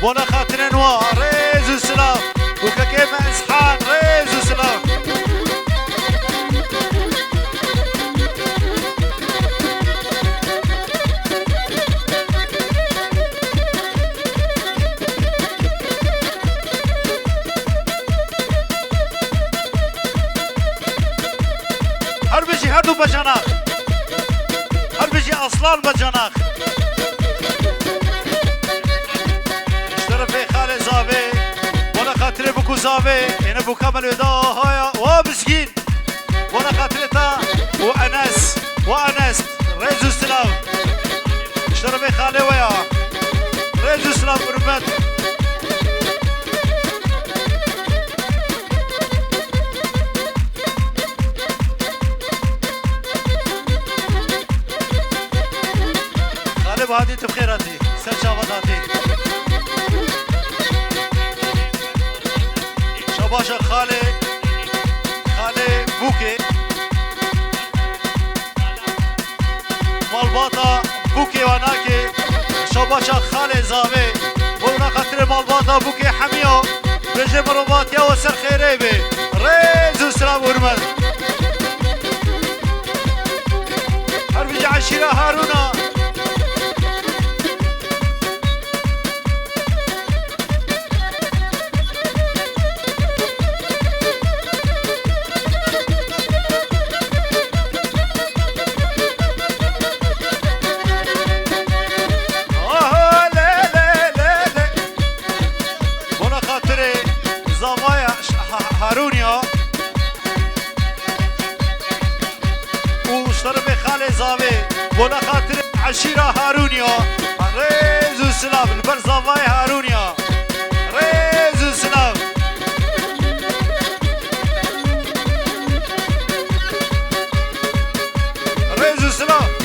بونا خاطر نوا ريز وسلام وككيما إسحان ريز وسلام هر بشي هر دو بجاناخ هر بشي أصلان بجاناخ خاطر بكو زاوي انا بو كامل ودا هيا ومسكين وانا خاطرتا وانس ريزو سلام اشترى خالي ويا ريزو سلام قربت خالي بهادي تبخيراتي سل شاباتاتي باشا خالي بوكي مالباطا بوكي وناكي شباشا خالي زاوي ونا خاطر مالباطا بوكي حميو بجي مروباتيا وسر خيريبي ريز وسلام ورمل هربجي عشيرة هارونا هارونيا وشرب خالي زاوي بولا خاطر عشيرة هارونيا ريز وسلام البرزافاي هارونيا ريز وسلام ريز وسلام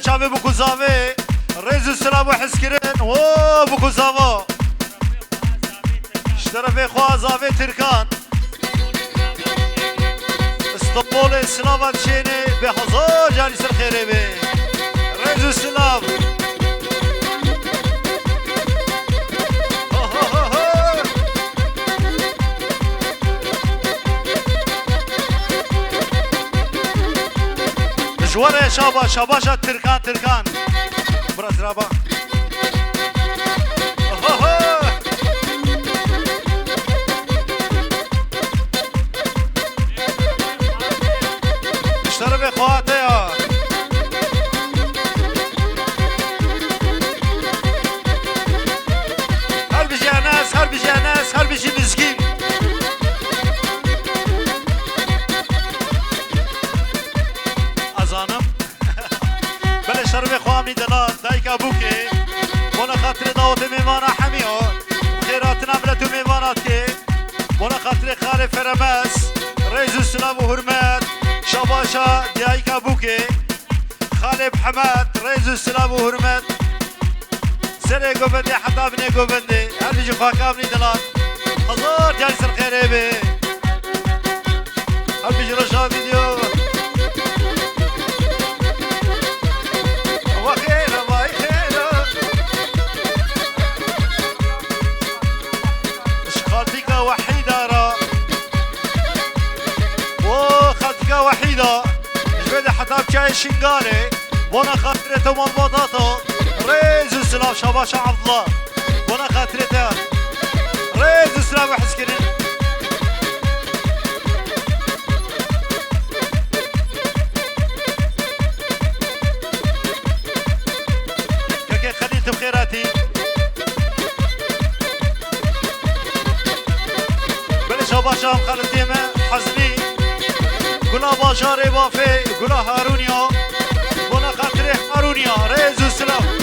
شابي بوكو زافي ريز السلام وحسكرين و بوكو زافا اشترى في خوا زافي تركان اسطنبول سلامات شيني بحظا جالس الخيري بي ريز السلام جواره شاباشا تركان براز رابا اشترى بخواتيا هل بيجي مسكين شربي خوامني دلال دايكا بوكي وانا خاطري داوت ميمانا حميو خيراتنا عملتو ميماناتكي وانا خاطري خالي فرماس ريزو السلام وهرمات شاباشا دايكا بوكي خالي بحماد ريزو السلام وهرمات سري قوبندي حتى ابني قوبندي هل بيجي خاكامني دلال حضور جالس الخيريبي هل بيجي رشا فيديو وحيدة جبدي حتى بشاي الشنقالي وانا خاطرته مال بطاطا ريز السلام شباشا عبد الله وانا خاطرته ريز السلام وحسكرين كاكي خليت بخيراتي بلي شباشا مخالتي حزني قولا باجاري بافي قولا هارونيا قولا خاطري هارونيا ريز السلام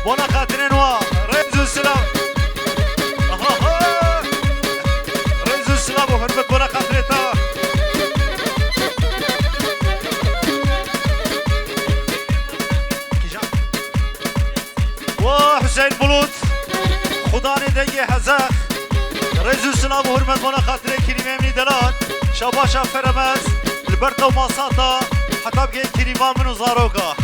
بونا خاطرين وا ريز السلام ريز السلام وحرمت بونا خاطريتا وحسين بلوط خداني دقي حزاخ ريز السلام وحرمت بونا خاطرين كريمة مني دلال شاباشا فرمز البرتا وماساتا حتى بقى كريمة منو زاروكا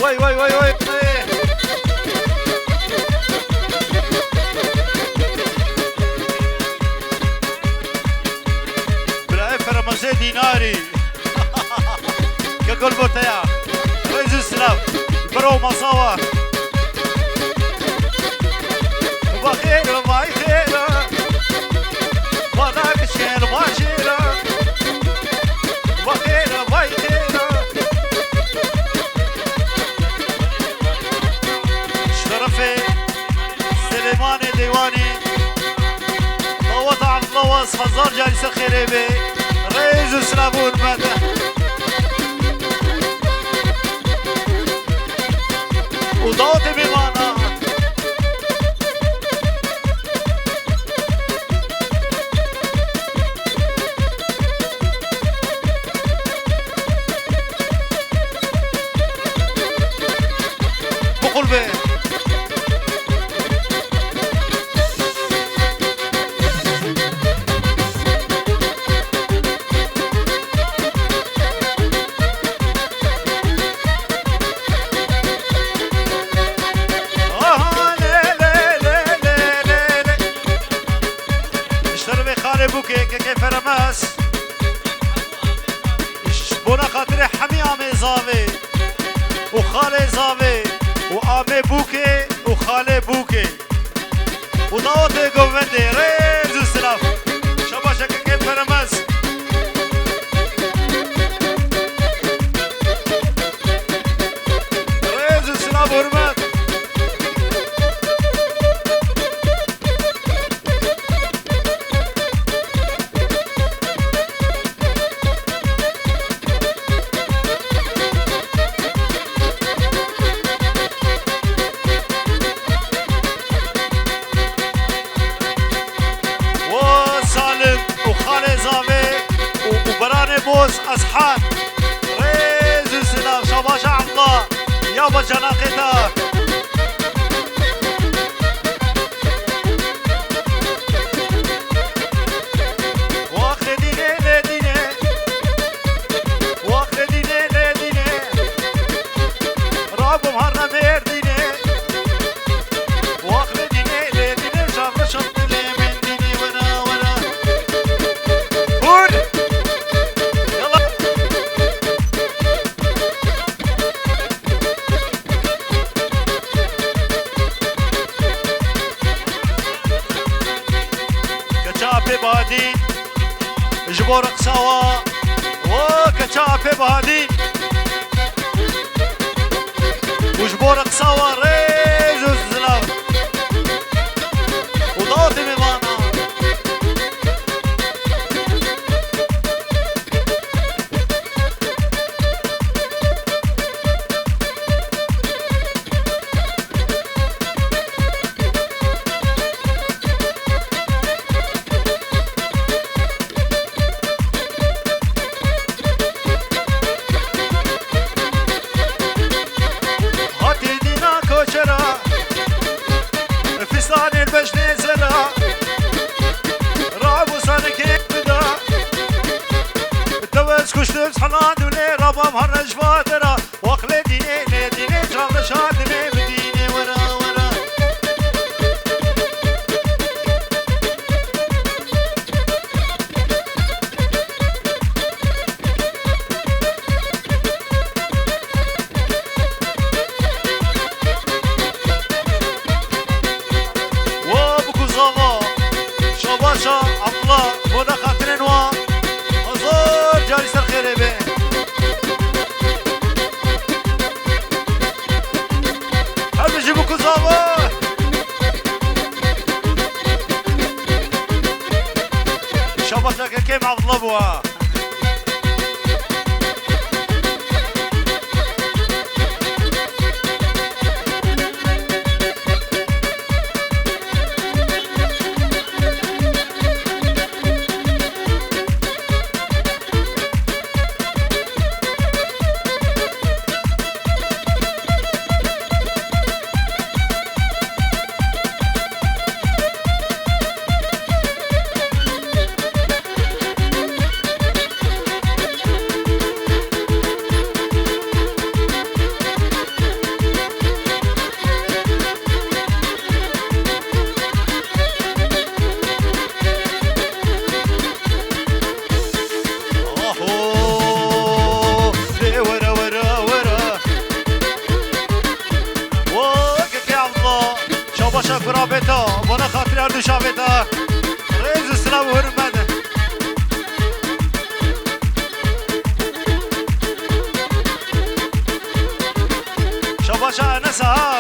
وي وي وي وي بلاي فرمزي ديناري كقول بوتيا رئيس السلام برو مصاوة وبخير وما يخير وذاك الشيء ماشير وبخير وما يخير سليمان ديواني ضوط عبد اللوص خزار جالس الخريبي ريز وسلامون ماذا وضوط بمانا بقول به فرماس بونا خاطر حمي عمي زاوي وخالي زاوي وعمي بوكي وخالي بوكي وداوتي قومندي ريز السلام شباشا كيف فرماس ريز السلام ورمات بوس أصحاب ريز السلام شباشا عمضاء يابا جناقتا واخر ديني لديني واخر ديني لديني رابو مهرنا ميرديني واخر ديني لديني شافر شفت لي من ديني وانا وانا هون بهادين جبور قساوة وكتشافي بهادين وجبور قساوة ريز الزلام وضوطي بمانا كشتم حنان ولي ربا مهرج فاترة وقلي ديني لديني جاب شادني بديني ورا ورا وابكو زوا شباشا الله ولا خاطرين وا جالس الخير به شباشك كيم عبد الله بوا شافتا رئيس السلام ورمد شباشا نسا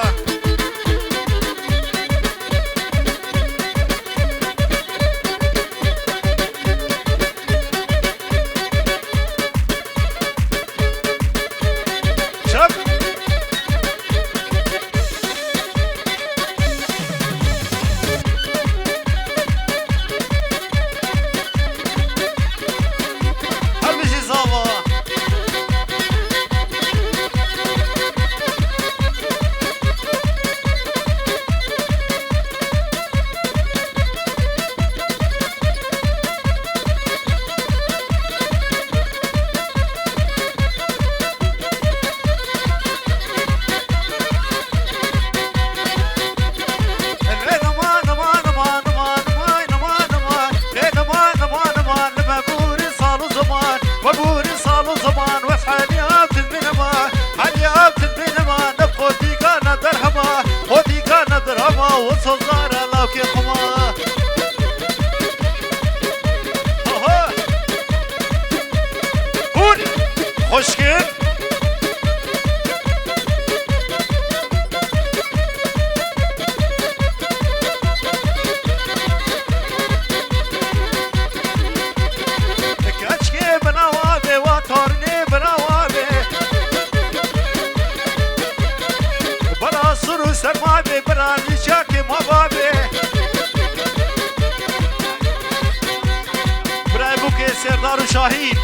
سردار شاهین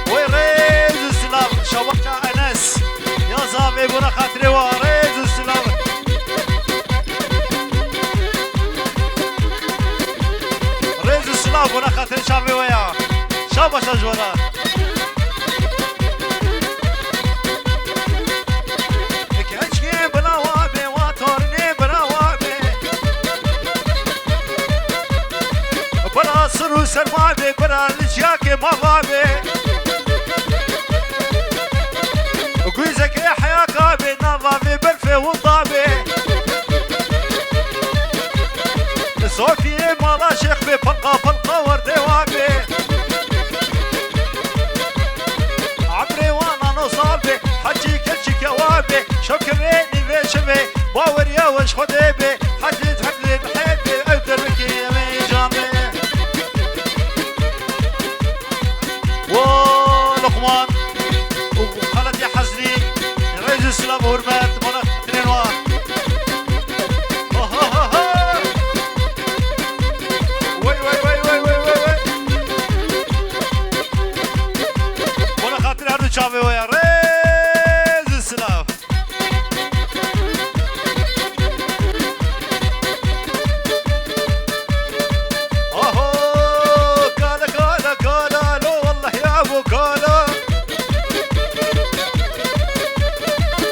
و رئیس السلام شباشا انس یا زاوی بنا خاطر و رئیس السلام رئیس السلام بنا خاطر شاوی و یا شباشا جوانا سرو سرمایه برای شاکی مغابه گویزه که حیا کابه نظافه برفه و ضابه صوفیه مالا شیخ به فلقا فلقا ورده وابه عمري وانا نصابه حجي كلشي كوابه شكري نيفي شبه باوريا وش خديبه حجي تحدي بحيبه اقدر بكي يمي جامي لقمان وخالد يا حزني رئيس السلام هرمات مناخ ترينوان وي وي وي وي وي وي مناخ تري هردو شافي ويا رئيس السلام كالا كالا كالا لو والله يا ابو كالا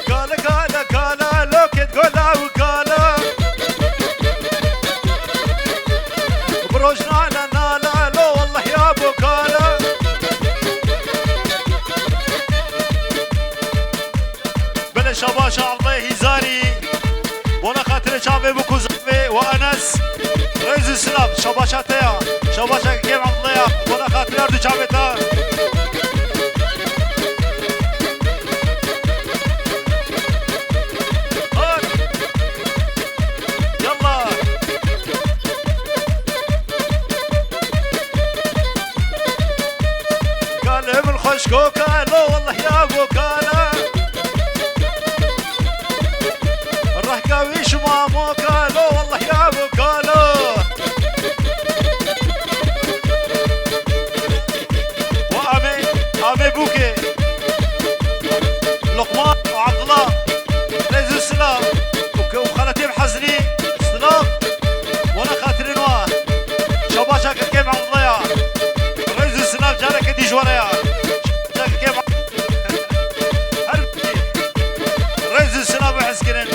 كالا كالا كالا لو كنت قولا وكالا بروجنا نالا لو والله يا ابو كالا بلا شباشا الله يزاري وانا خاطر شعبي بكوزبي وانس رئيس السلام شباشا تيا شباشا كيف عبد الله وانا خاطر اردو شعبتا يلا من خوش كوكالو والله يا بوكالا الرحكاويش ما موكالو والله يا بوكالو وامي بوكي لقمان وعبد الله رئيس السلام وخالتي بحزني سلام وانا خاطرين واه شباشا كيف عبد الله يا رئيس السلام جارك دي جواريا جارك كيف رئيس السلام وحسكرين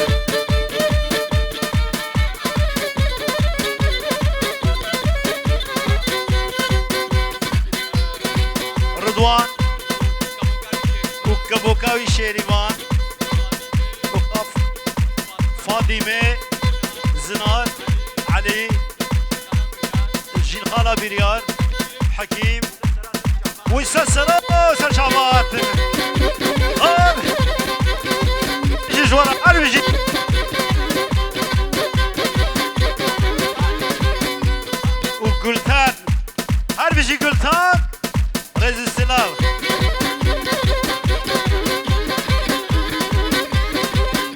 رضوان وكبوكاوي شيريمان فاطمة زناد علي الجيل خالة بريار حكيم ويسلسلة سلشعبات يجي جوارا قلب يجي وقلتان قلب يجي قلتان رئيس السلام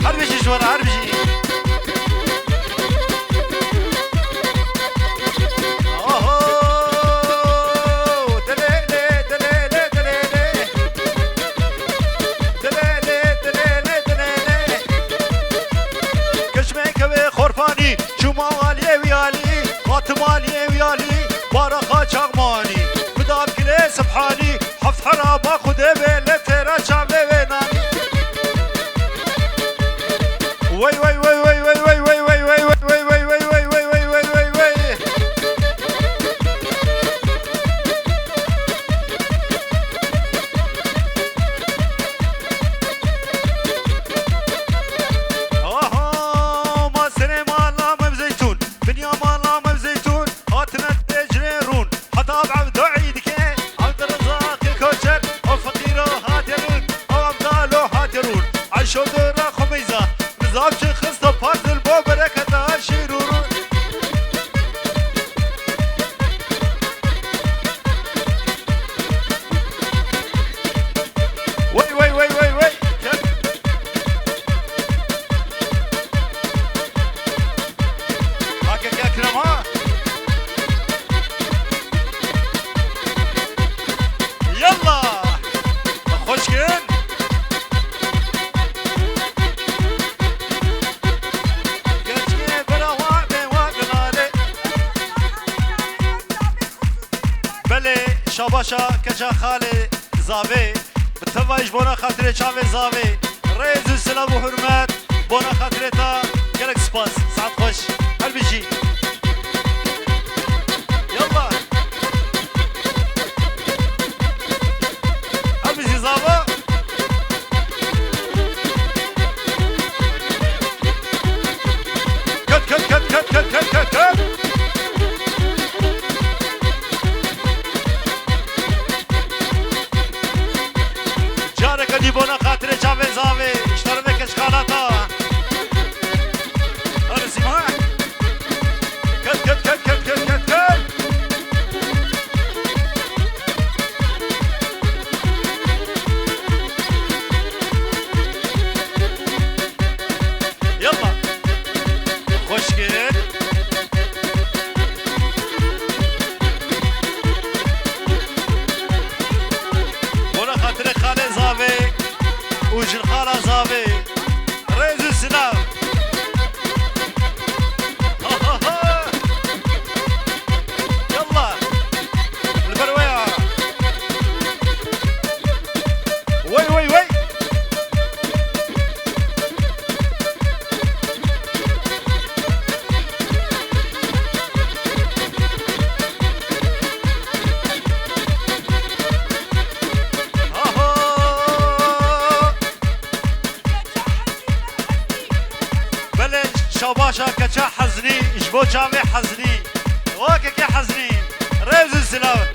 قلب يجي جوارا قلب يجي سبحاني حفظ حرابا خده بيلة تيرا شعبه بيناني وي وي وي وي وي وي وي وي وي وي وي وي وي وي وي وي وي وي اوه ما سنة ما لا ما بزيتون بنيا ما لا ما بزيتون هاتنا تجريرون حتى ابعد عيدك عشو درا خميزة نظام شخصة بارد البو بركة شيرورو وي وي وي وي وي هاكك يا أكرم ها يلا خوشكين شاباشا كجا خالي زاوي بتفايش بونا خاطري شاوي زاوي رئيس السلام وحرمات بونا خاطري تا كلك سباس سعد خوش قلبي جي يلا قلبي جي زاوا كت كت كت كت كت كت كت كت دي بونا خاطر شاوي زاوي اشترنا كشخالاتا انا سمع كت كت كت كت كت كت كت يلا خوش كده بونا خاطر خالي زاوي وجن خالا زاوي رئيس السلام يلا البروية وي وي وي شاباشا كچا حزني جبو جامع حزني واكك يا حزني رئيس السلام